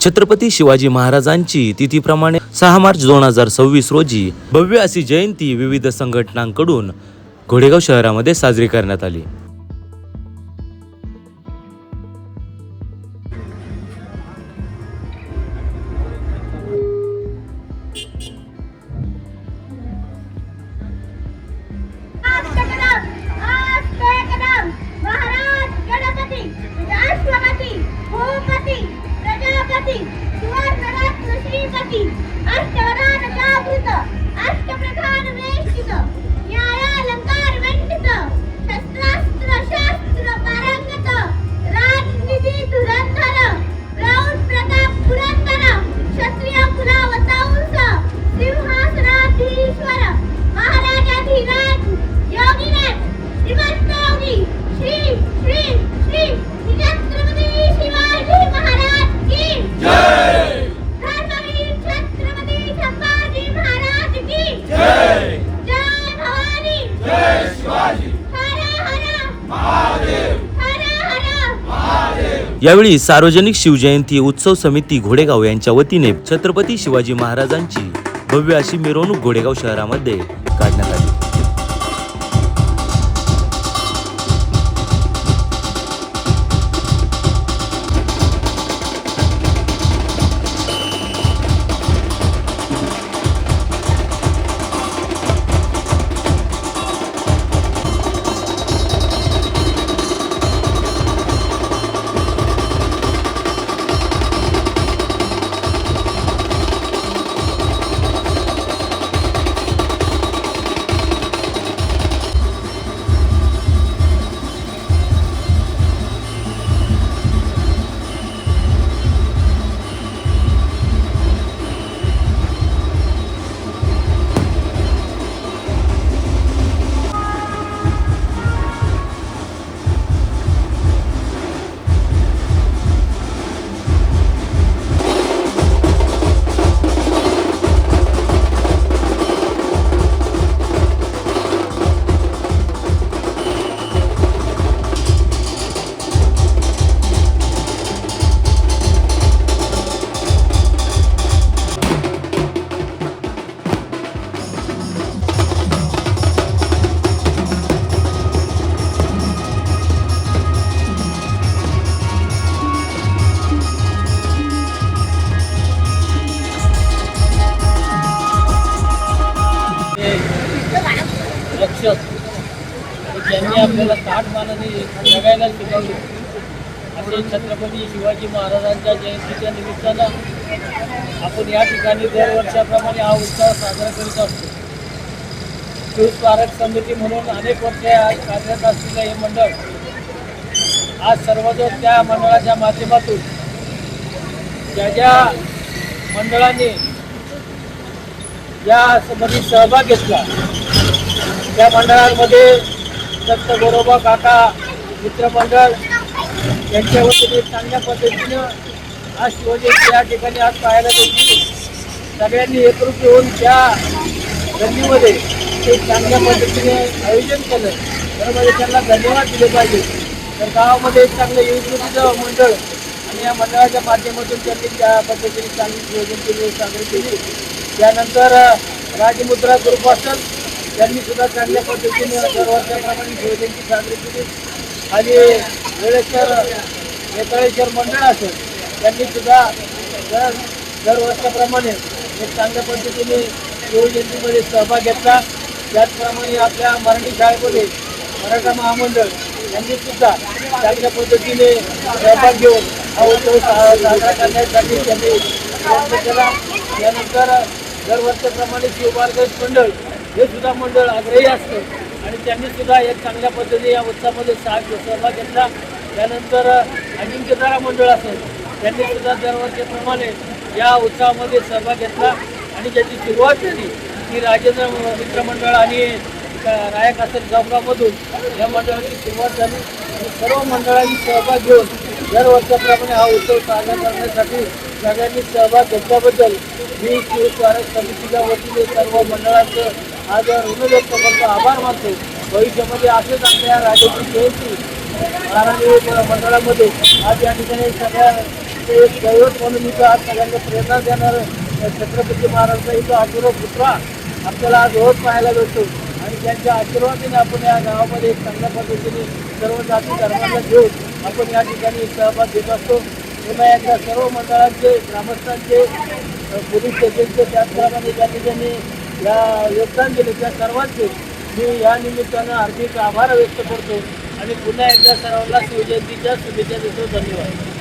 छत्रपती शिवाजी महाराजांची तिथीप्रमाणे 6 मार्च 2026 रोजी भव्य अशी जयंती विविध संघटनांकडून घोडेगाव शहरामध्ये साजरी करण्यात आली. यावेळी सार्वजनिक शिवजयंती उत्सव समिती घोडेगाव यांच्या वतीने छत्रपती शिवाजी महाराजांची भव्य अशी मिरवणूक घोडेगाव शहरामध्ये काढण्यात आली. ज्यांनी आपल्याला ताठ मानाने जगायला शिकवले असे छत्रपती शिवाजी महाराजांच्या जयंतीच्या निमित्तानं आपण या ठिकाणी दरवर्षाप्रमाणे हा उत्सव साजरा करीत असतो. शिव स्मारक समिती म्हणून अनेक वर्ष कार्यरत असलेलं हे मंडळ आज सर्वजण त्या मंडळाच्या माध्यमातून ज्या मंडळाने यामध्ये सहभाग घेतला त्या मंडळांमध्ये दत्त गोरोबा काका मित्रमंडळ यांच्या वतीने चांगल्या पद्धतीनं आज शिवजयंती या ठिकाणी आज पाहायला भेटली. सगळ्यांनी एकरूप येऊन त्या गल्लीमध्ये ते चांगल्या पद्धतीने आयोजन केलं त्यामध्ये त्यांना धन्यवाद दिले पाहिजे. तर गावामध्ये एक चांगलं युवतीचं मंडळ आणि या मंडळाच्या माध्यमातून त्यांनी त्या पद्धतीने चांगली शिवजयंती साजरी केली. त्यानंतर राजमुद्रा ग्रुप असेल त्यांनी सुद्धा चांगल्या पद्धतीने दरवर्षाप्रमाणे शिवजयंती साजरी केली आणि वेताळेश्वर मंडळ असेल त्यांनी सुद्धा दरवर्षाप्रमाणे एक चांगल्या पद्धतीने शिवजयंतीमध्ये सहभाग घेतला. त्याचप्रमाणे आपल्या मराठी शाळेमध्ये मराठा महामंडळ यांनी सुद्धा चांगल्या पद्धतीने सहभाग घेऊन हा उत्सव साजरा करण्यासाठी त्यांनी प्रयत्न केला. त्यानंतर दरवर्षाप्रमाणे शिवबालगंज मंडळ हे सुद्धा मंडळ आग्रही असतं आणि त्यांनी सुद्धा एक चांगल्या पद्धतीने या उत्सवामध्ये सहभाग घेतला. त्यानंतर अजिंक्यतारा मंडळ असेल त्यांनी सुद्धा दरवर्षाप्रमाणे या उत्सवामध्ये सहभाग घेतला आणि ज्याची सुरुवात झाली ती राजेंद्र मित्रमंडळ आणि रायक असेल चौकामधून या मंडळाची सुरुवात झाली आणि सर्व मंडळांनी सहभाग घेऊन दरवर्षाप्रमाणे हा उत्सव साजरा करण्यासाठी सगळ्यांनी सहभाग घेतल्याबद्दल मी शिव स्मारक समितीच्या वतीने सर्व मंडळांचं आज ऋण व्यक्त करतो, आभार मानतो. भविष्यामध्ये असेच आपल्या राजाची जयंती महाराणी मंडळामध्ये आज या ठिकाणी सगळ्या ते एक दैवत म्हणून इथं आज सगळ्यांना प्रेरणा देणार छत्रपती महाराजांचा इथं आशीर्वाद पुतळा आपल्याला आज रोज पाहायला मिळतो आणि त्यांच्या आशीर्वादाने आपण या गावामध्ये एक चांगल्या पद्धतीने सर्व जाती धर्माला घेऊन आपण या ठिकाणी सहभाग घेत असतो. पुन्हा एकदा सर्व मंडळांचे, ग्रामस्थांचे, पोलीस स्टेशनचे, त्याचप्रमाणे ज्या ठिकाणी या योगदान दिले त्या सर्वांचे मी या निमित्तानं हार्दिक आभार व्यक्त करतो आणि पुन्हा एकदा सर्वांना शिवजयंतीच्या शुभेच्छा देतो. धन्यवाद.